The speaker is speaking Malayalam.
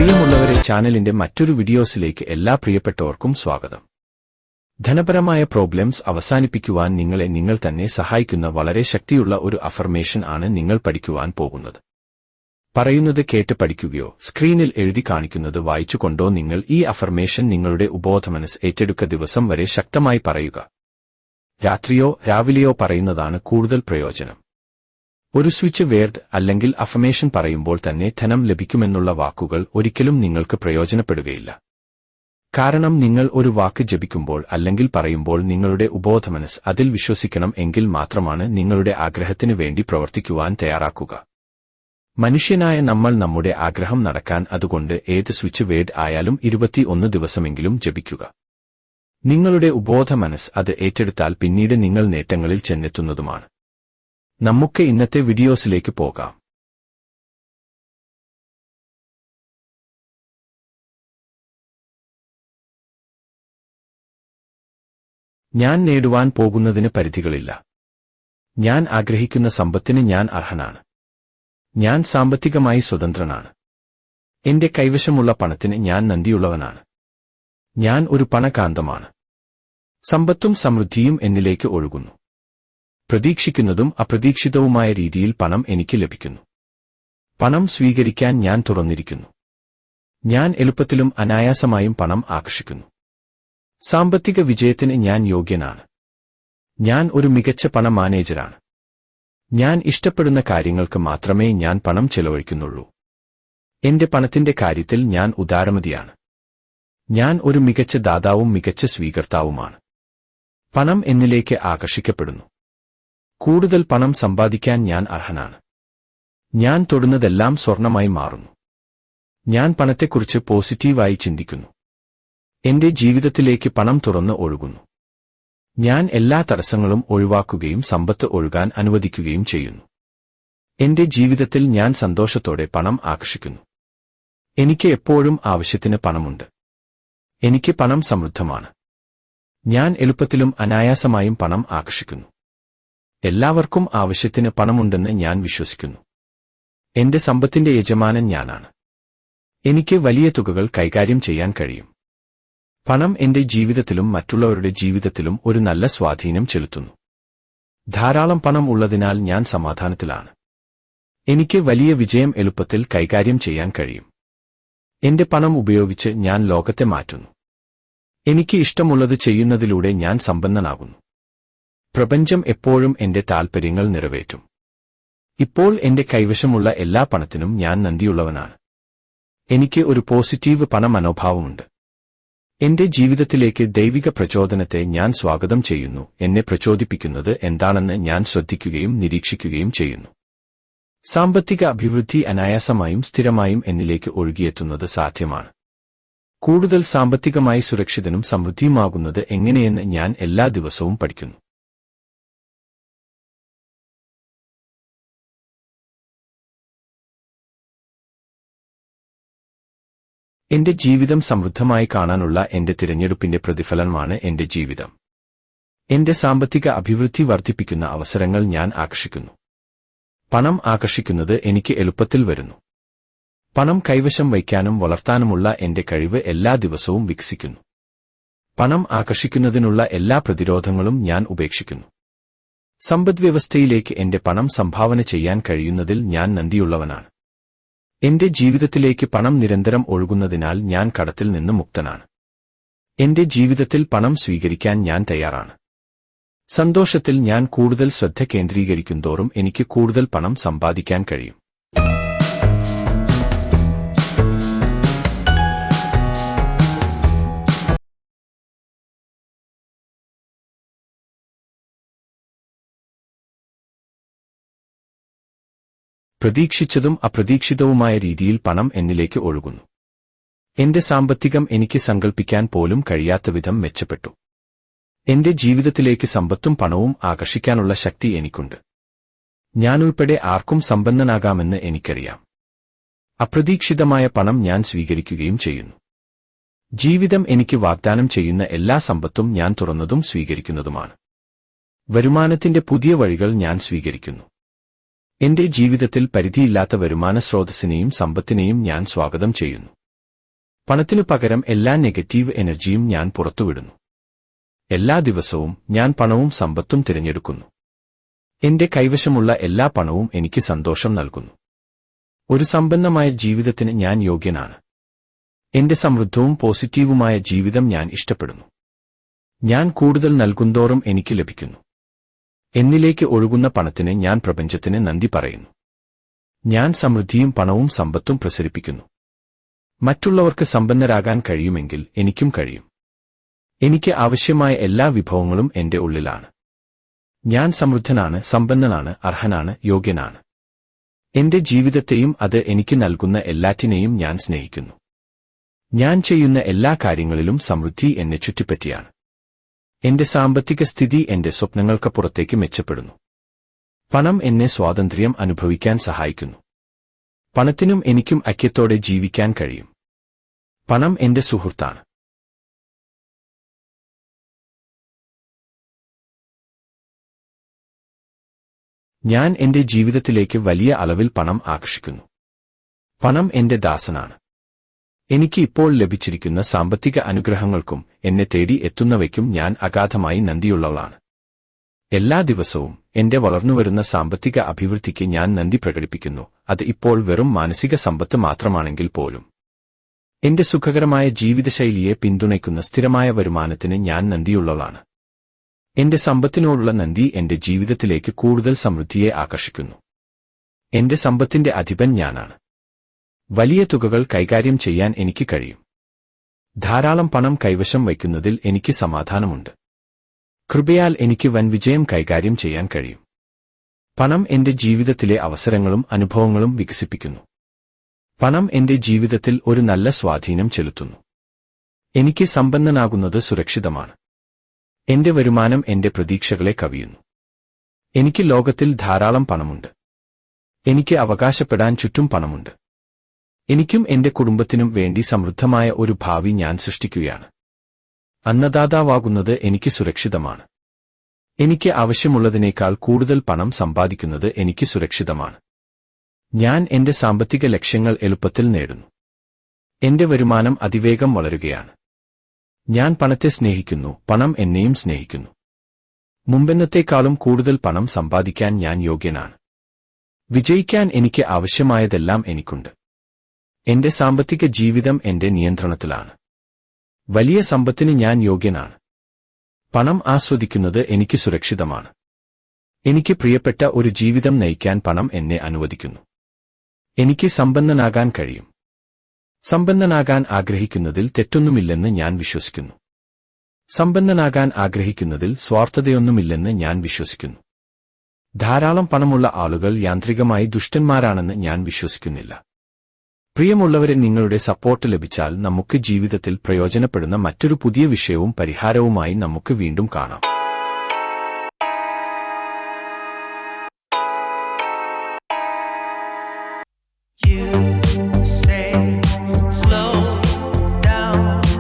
പ്രിയമുള്ളവരെ, ചാനലിന്റെ മറ്റൊരു വീഡിയോസിലേക്ക് എല്ലാ പ്രിയപ്പെട്ടവർക്കും സ്വാഗതം. ധനപരമായ പ്രോബ്ലംസ് അവസാനിപ്പിക്കുവാൻ നിങ്ങൾ തന്നെ സഹായിക്കുന്ന വളരെ ശക്തിയുള്ള ഒരു അഫർമേഷൻ ആണ് നിങ്ങൾ പഠിക്കുവാൻ പോകുന്നത്. പറയുന്നത് കേട്ട് പഠിക്കുകയോ സ്ക്രീനിൽ എഴുതി കാണിക്കുന്നത് വായിച്ചുകൊണ്ടോ നിങ്ങൾ ഈ അഫർമേഷൻ നിങ്ങളുടെ ഉബോധമനസ് ഏറ്റെടുക്ക ദിവസം വരെ ശക്തമായി പറയുക. രാത്രിയോ രാവിലെയോ പറയുന്നതാണ് കൂടുതൽ പ്രയോജനം. ഒരു സ്വിച്ച് വേർഡ് അല്ലെങ്കിൽ അഫർമേഷൻ പറയുമ്പോൾ തന്നെ ധനം ലഭിക്കുമെന്നുള്ള വാക്കുകൾ ഒരിക്കലും നിങ്ങൾക്ക് പ്രയോജനപ്പെടുകയില്ല. കാരണം നിങ്ങൾ ഒരു വാക്ക് ജപിക്കുമ്പോൾ അല്ലെങ്കിൽ പറയുമ്പോൾ നിങ്ങളുടെ ഉബോധമനസ് അതിൽ വിശ്വസിക്കണം എങ്കിൽ മാത്രമാണ് നിങ്ങളുടെ ആഗ്രഹത്തിന് വേണ്ടി പ്രവർത്തിക്കുവാൻ തയ്യാറാക്കുക. മനുഷ്യനായ നമ്മൾ നമ്മുടെ ആഗ്രഹം നടക്കാൻ അതുകൊണ്ട് ഏത് സ്വിച്ച് വേർഡ് ആയാലും 21 ദിവസമെങ്കിലും ജപിക്കുക. നിങ്ങളുടെ ഉബോധമനസ് അത് ഏറ്റെടുത്താൽ പിന്നീട് നിങ്ങൾ നേട്ടങ്ങളിൽ ചെന്നെത്തുന്നതുമാണ്. നമുക്ക് ഇന്നത്തെ വീഡിയോസിലേക്ക് പോകാം. ഞാൻ നേടുവാൻ പോകുന്നതിന് പരിധികളില്ല. ഞാൻ ആഗ്രഹിക്കുന്ന സമ്പത്തിന് ഞാൻ അർഹനാണ്. ഞാൻ സാമ്പത്തികമായി സ്വതന്ത്രനാണ്. എന്റെ കൈവശമുള്ള പണത്തിന് ഞാൻ നന്ദിയുള്ളവനാണ്. ഞാൻ ഒരു പണകാന്തമാണ്. സമ്പത്തും സമൃദ്ധിയും എന്നിലേക്ക് ഒഴുകുന്നു. പ്രതീക്ഷിക്കുന്നതും അപ്രതീക്ഷിതവുമായ രീതിയിൽ പണം എനിക്ക് ലഭിക്കുന്നു. പണം സ്വീകരിക്കാൻ ഞാൻ തുറന്നിരിക്കുന്നു. ഞാൻ എളുപ്പത്തിലും അനായാസമായും പണം ആകർഷിക്കുന്നു. സാമ്പത്തിക വിജയത്തിന് ഞാൻ യോഗ്യനാണ്. ഞാൻ ഒരു മികച്ച പണ മാനേജരാണ്. ഞാൻ ഇഷ്ടപ്പെടുന്ന കാര്യങ്ങൾക്ക് മാത്രമേ ഞാൻ പണം ചെലവഴിക്കുന്നുള്ളൂ. എന്റെ പണത്തിന്റെ കാര്യത്തിൽ ഞാൻ ഉദാരമതിയാണ്. ഞാൻ ഒരു മികച്ച ദാതാവും മികച്ച സ്വീകർത്താവുമാണ്. പണം എന്നിലേക്ക് ആകർഷിക്കപ്പെടുന്നു. കൂടുതൽ പണം സമ്പാദിക്കാൻ ഞാൻ അർഹനാണ്. ഞാൻ തൊടുന്നതെല്ലാം സ്വർണമായി മാറുന്നു. ഞാൻ പണത്തെക്കുറിച്ച് പോസിറ്റീവായി ചിന്തിക്കുന്നു. എന്റെ ജീവിതത്തിലേക്ക് പണം തുറന്ന് ഒഴുകുന്നു. ഞാൻ എല്ലാ തടസ്സങ്ങളും ഒഴിവാക്കുകയും സമ്പത്ത് ഒഴുകാൻ അനുവദിക്കുകയും ചെയ്യുന്നു. എന്റെ ജീവിതത്തിൽ ഞാൻ സന്തോഷത്തോടെ പണം ആകർഷിക്കുന്നു. എനിക്ക് എപ്പോഴും ആവശ്യത്തിന് പണമുണ്ട്. എനിക്ക് പണം സമൃദ്ധമാണ്. ഞാൻ എളുപ്പത്തിലും അനായാസമായും പണം ആകർഷിക്കുന്നു. എല്ലാവർക്കും ആവശ്യത്തിന് പണമുണ്ടെന്ന് ഞാൻ വിശ്വസിക്കുന്നു. എന്റെ സമ്പത്തിന്റെ യജമാനൻ ഞാനാണ്. എനിക്ക് വലിയ തുകകൾ കൈകാര്യം ചെയ്യാൻ കഴിയും. പണം എന്റെ ജീവിതത്തിലും മറ്റുള്ളവരുടെ ജീവിതത്തിലും ഒരു നല്ല സ്വാധീനം ചെലുത്തുന്നു. ധാരാളം പണം ഉള്ളതിനാൽ ഞാൻ സമാധാനത്തിലാണ്. എനിക്ക് വലിയ വിജയം എളുപ്പത്തിൽ കൈകാര്യം ചെയ്യാൻ കഴിയും. എന്റെ പണം ഉപയോഗിച്ച് ഞാൻ ലോകത്തെ മാറ്റുന്നു. എനിക്ക് ഇഷ്ടമുള്ളത് ചെയ്യുന്നതിലൂടെ ഞാൻ സമ്പന്നനാകുന്നു. പ്രപഞ്ചം എപ്പോഴും എന്റെ താൽപ്പര്യങ്ങൾ നിറവേറ്റും. ഇപ്പോൾ എന്റെ കൈവശമുള്ള എല്ലാ പണത്തിനും ഞാൻ നന്ദിയുള്ളവനാണ്. എനിക്ക് ഒരു പോസിറ്റീവ് പണമനോഭാവമുണ്ട്. എന്റെ ജീവിതത്തിലേക്ക് ദൈവിക പ്രചോദനത്തെ ഞാൻ സ്വാഗതം ചെയ്യുന്നു. എന്നെ പ്രചോദിപ്പിക്കുന്നത് എന്താണെന്ന് ഞാൻ ശ്രദ്ധിക്കുകയും നിരീക്ഷിക്കുകയും ചെയ്യുന്നു. സാമ്പത്തിക അഭിവൃദ്ധി അനായാസമായും സ്ഥിരമായും എന്നിലേക്ക് ഒഴുകിയെത്തുന്നത് സാധ്യമാണ്. കൂടുതൽ സാമ്പത്തികമായി സുരക്ഷിതനും സമൃദ്ധിയുമാകുന്നത് എങ്ങനെയെന്ന് ഞാൻ എല്ലാ ദിവസവും പഠിക്കുന്നു. എന്റെ ജീവിതം സമൃദ്ധമായി കാണാനുള്ള എന്റെ തിരഞ്ഞെടുപ്പിന്റെ പ്രതിഫലനമാണ് എന്റെ ജീവിതം. എന്റെ സാമ്പത്തിക അഭിവൃദ്ധി വർദ്ധിപ്പിക്കുന്ന അവസരങ്ങൾ ഞാൻ ആകർഷിക്കുന്നു. പണം ആകർഷിക്കുന്നത് എനിക്ക് എളുപ്പത്തിൽ വരുന്നു. പണം കൈവശം വയ്ക്കാനും വളർത്താനുമുള്ള എന്റെ കഴിവ് എല്ലാ ദിവസവും വികസിക്കുന്നു. പണം ആകർഷിക്കുന്നതിനുള്ള എല്ലാ പ്രതിരോധങ്ങളും ഞാൻ ഉപേക്ഷിക്കുന്നു. സമ്പദ്വ്യവസ്ഥയിലേക്ക് എന്റെ പണം സംഭാവന ചെയ്യാൻ കഴിയുന്നതിൽ ഞാൻ നന്ദിയുള്ളവനാണ്. എന്റെ ജീവിതത്തിലേക്ക് പണം നിരന്തരം ഒഴുകുന്നതിനാൽ ഞാൻ കടത്തിൽ നിന്ന് മുക്തനാണ്. എന്റെ ജീവിതത്തിൽ പണം സ്വീകരിക്കാൻ ഞാൻ തയ്യാറാണ്. സന്തോഷത്തിൽ ഞാൻ കൂടുതൽ ശ്രദ്ധ കേന്ദ്രീകരിക്കുന്തോറും എനിക്ക് കൂടുതൽ പണം സമ്പാദിക്കാൻ കഴിയും. പ്രതീക്ഷിച്ചതും അപ്രതീക്ഷിതവുമായ രീതിയിൽ പണം എന്നിലേക്ക് ഒഴുകുന്നു. എന്റെ സാമ്പത്തികം എനിക്ക് സങ്കൽപ്പിക്കാൻ പോലും കഴിയാത്തവിധം മെച്ചപ്പെട്ടു. എന്റെ ജീവിതത്തിലേക്ക് സമ്പത്തും പണവും ആകർഷിക്കാനുള്ള ശക്തി എനിക്കുണ്ട്. ഞാനുൾപ്പെടെ ആർക്കും സമ്പന്നനാകാമെന്ന് എനിക്കറിയാം. അപ്രതീക്ഷിതമായ പണം ഞാൻ സ്വീകരിക്കുകയും ചെയ്യുന്നു. ജീവിതം എനിക്ക് വാഗ്ദാനം ചെയ്യുന്ന എല്ലാ സമ്പത്തും ഞാൻ തുറന്നതും സ്വീകരിക്കുന്നതുമാണ്. വരുമാനത്തിന്റെ പുതിയ വഴികൾ ഞാൻ സ്വീകരിക്കുന്നു. എന്റെ ജീവിതത്തിൽ പരിധിയില്ലാത്ത വരുമാന സ്രോതസ്സിനെയും സമ്പത്തിനെയും ഞാൻ സ്വാഗതം ചെയ്യുന്നു. പണത്തിനു പകരം എല്ലാ നെഗറ്റീവ് എനർജിയും ഞാൻ പുറത്തുവിടുന്നു. എല്ലാ ദിവസവും ഞാൻ പണവും സമ്പത്തും തിരഞ്ഞെടുക്കുന്നു. എന്റെ കൈവശമുള്ള എല്ലാ പണവും എനിക്ക് സന്തോഷം നൽകുന്നു. ഒരു സമ്പന്നമായ ജീവിതത്തിന് ഞാൻ യോഗ്യനാണ്. എന്റെ സമൃദ്ധവും പോസിറ്റീവുമായ ജീവിതം ഞാൻ ഇഷ്ടപ്പെടുന്നു. ഞാൻ കൂടുതൽ നൽകുന്തോറും എനിക്ക് ലഭിക്കുന്നു. എന്നിലേക്ക് ഒഴുകുന്ന പണത്തിന് ഞാൻ പ്രപഞ്ചത്തിന് നന്ദി പറയുന്നു. ഞാൻ സമൃദ്ധിയും പണവും സമ്പത്തും പ്രസരിപ്പിക്കുന്നു. മറ്റുള്ളവർക്ക് സമ്പന്നരാകാൻ കഴിയുമെങ്കിൽ എനിക്കും കഴിയും. എനിക്ക് ആവശ്യമായ എല്ലാ വിഭവങ്ങളും എന്റെ ഉള്ളിലാണ്. ഞാൻ സമൃദ്ധനാണ്, സമ്പന്നനാണ്, അർഹനാണ്, യോഗ്യനാണ്. എന്റെ ജീവിതത്തെയും അത് എനിക്ക് നൽകുന്ന എല്ലാറ്റിനെയും ഞാൻ സ്നേഹിക്കുന്നു. ഞാൻ ചെയ്യുന്ന എല്ലാ കാര്യങ്ങളിലും സമൃദ്ധി എന്നെ ചുറ്റിപ്പറ്റിയാണ്. എന്റെ സാമ്പത്തിക സ്ഥിതി എന്റെ സ്വപ്നങ്ങൾക്കപ്പുറത്തേക്ക് മെച്ചപ്പെടുന്നു. പണം എന്നെ സ്വാതന്ത്ര്യം അനുഭവിക്കാൻ സഹായിക്കുന്നു. പണത്തിനും എനിക്കും ഐക്യത്തോടെ ജീവിക്കാൻ കഴിയും. പണം എന്റെ സുഹൃത്താണ്. ഞാൻ എന്റെ ജീവിതത്തിലേക്ക് വലിയ അളവിൽ പണം ആകർഷിക്കുന്നു. പണം എന്റെ ദാസനാണ്. എനിക്ക് ഇപ്പോൾ ലഭിച്ചിരിക്കുന്ന സാമ്പത്തിക അനുഗ്രഹങ്ങൾക്കും എന്നെ തേടി എത്തുന്നവയ്ക്കും ഞാൻ അഗാധമായി നന്ദിയുള്ളവളാണ്. എല്ലാ ദിവസവും എന്റെ വളർന്നുവരുന്ന സാമ്പത്തിക അഭിവൃദ്ധിക്ക് ഞാൻ നന്ദി പ്രകടിപ്പിക്കുന്നു. അത് ഇപ്പോൾ വെറും മാനസിക സമ്പത്ത് മാത്രമാണെങ്കിൽ പോലും. എന്റെ സുഖകരമായ ജീവിതശൈലിയെ പിന്തുണയ്ക്കുന്ന സ്ഥിരമായ വരുമാനത്തിന് ഞാൻ നന്ദിയുള്ളവളാണ്. എന്റെ സമ്പത്തിനോടുള്ള നന്ദി എന്റെ ജീവിതത്തിലേക്ക് കൂടുതൽ സമൃദ്ധിയെ ആകർഷിക്കുന്നു. എന്റെ സമ്പത്തിന്റെ അധിപൻ ഞാനാണ്. വലിയ തുകകൾ കൈകാര്യം ചെയ്യാൻ എനിക്ക് കഴിയും. ധാരാളം പണം കൈവശം വയ്ക്കുന്നതിൽ എനിക്ക് സമാധാനമുണ്ട്. കൃപയാൽ എനിക്ക് വൻ വിജയം കൈകാര്യം ചെയ്യാൻ കഴിയും. പണം എന്റെ ജീവിതത്തിലെ അവസരങ്ങളും അനുഭവങ്ങളും വികസിപ്പിക്കുന്നു. പണം എന്റെ ജീവിതത്തിൽ ഒരു നല്ല സ്വാധീനം ചെലുത്തുന്നു. എനിക്ക് സമ്പന്നനാകുന്നത് സുരക്ഷിതമാണ്. എന്റെ വരുമാനം എന്റെ പ്രതീക്ഷകളെ കവിയുന്നു. എനിക്ക് ലോകത്തിൽ ധാരാളം പണമുണ്ട്. എനിക്ക് അവകാശപ്പെടാൻ ചുറ്റും പണമുണ്ട്. എനിക്കും എന്റെ കുടുംബത്തിനും വേണ്ടി സമൃദ്ധമായ ഒരു ഭാവി ഞാൻ സൃഷ്ടിക്കുകയാണ്. അന്നദാതാവാകുന്നത് എനിക്ക് സുരക്ഷിതമാണ്. എനിക്ക് ആവശ്യമുള്ളതിനേക്കാൾ കൂടുതൽ പണം സമ്പാദിക്കുന്നത് എനിക്ക് സുരക്ഷിതമാണ്. ഞാൻ എന്റെ സാമ്പത്തിക ലക്ഷ്യങ്ങൾ എളുപ്പത്തിൽ നേടുന്നു. എന്റെ വരുമാനം അതിവേഗം വളരുകയാണ്. ഞാൻ പണത്തെ സ്നേഹിക്കുന്നു, പണം എന്നെയും സ്നേഹിക്കുന്നു. മുമ്പെന്നത്തേക്കാളും കൂടുതൽ പണം സമ്പാദിക്കാൻ ഞാൻ യോഗ്യനാണ്. വിജയിക്കാൻ എനിക്ക് ആവശ്യമായതെല്ലാം എനിക്കുണ്ട്. എന്റെ സാമ്പത്തിക ജീവിതം എന്റെ നിയന്ത്രണത്തിലാണ്. വലിയ സമ്പത്തിന് ഞാൻ യോഗ്യനാണ്. പണം ആസ്വദിക്കുന്നത് എനിക്ക് സുരക്ഷിതമാണ്. എനിക്ക് പ്രിയപ്പെട്ട ഒരു ജീവിതം നയിക്കാൻ പണം എന്നെ അനുവദിക്കുന്നു. എനിക്ക് സമ്പന്നനാകാൻ കഴിയും. സമ്പന്നനാകാൻ ആഗ്രഹിക്കുന്നതിൽ തെറ്റൊന്നുമില്ലെന്ന് ഞാൻ വിശ്വസിക്കുന്നു. സമ്പന്നനാകാൻ ആഗ്രഹിക്കുന്നതിൽ സ്വാർത്ഥതയൊന്നുമില്ലെന്ന് ഞാൻ വിശ്വസിക്കുന്നു. ധാരാളം പണമുള്ള ആളുകൾ യാന്ത്രികമായി ദുഷ്ടന്മാരാണെന്ന് ഞാൻ വിശ്വസിക്കുന്നില്ല. പ്രിയമുള്ളവരെ, നിങ്ങളുടെ സപ്പോർട്ട് ലഭിച്ചാൽ നമുക്ക് ജീവിതത്തിൽ പ്രയോജനപ്പെടുന്ന മറ്റൊരു പുതിയ വിഷയവും പരിഹാരവുമായി നമുക്ക് വീണ്ടും കാണാം.